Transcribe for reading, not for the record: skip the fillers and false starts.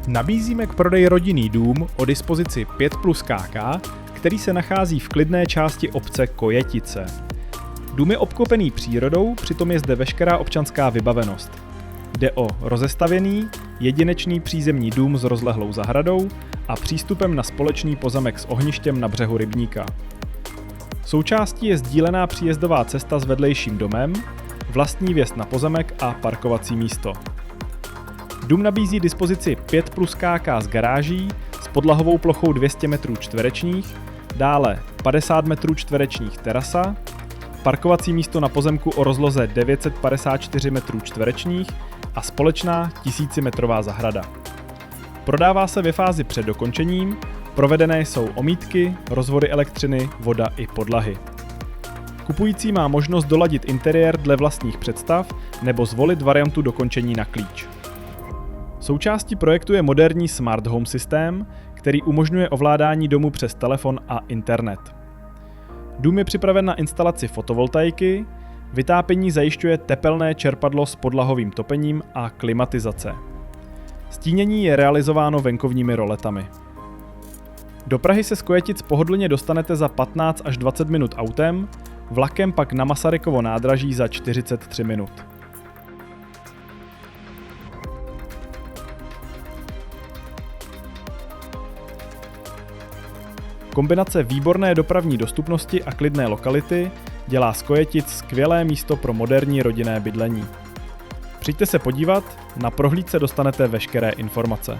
Nabízíme k prodeji rodinný dům o dispozici 5+KK, který se nachází v klidné části obce Kojetice. Dům je obklopený přírodou, přitom je zde veškerá občanská vybavenost. Jde o rozestavěný, jedinečný přízemní dům s rozlehlou zahradou a přístupem na společný pozemek s ohništěm na břehu rybníka. Součástí je sdílená příjezdová cesta s vedlejším domem, vlastní vjezd na pozemek a parkovací místo. Dům nabízí dispozici 5+KK s garáží s podlahovou plochou 200 m2, dále 50 m2 terasa, parkovací místo na pozemku o rozloze 954 m2 a společná 1000metrová zahrada. Prodává se ve fázi před dokončením, provedené jsou omítky, rozvody elektřiny, voda i podlahy. Kupující má možnost doladit interiér dle vlastních představ nebo zvolit variantu dokončení na klíč. Součástí projektu je moderní smart home systém, který umožňuje ovládání domu přes telefon a internet. Dům je připraven na instalaci fotovoltaiky, vytápění zajišťuje tepelné čerpadlo s podlahovým topením a klimatizace. Stínění je realizováno venkovními roletami. Do Prahy se z Kojetic pohodlně dostanete za 15 až 20 minut autem, vlakem pak na Masarykovo nádraží za 43 minut. Kombinace výborné dopravní dostupnosti a klidné lokality dělá z Kojetic skvělé místo pro moderní rodinné bydlení. Přijďte se podívat, na prohlídce dostanete veškeré informace.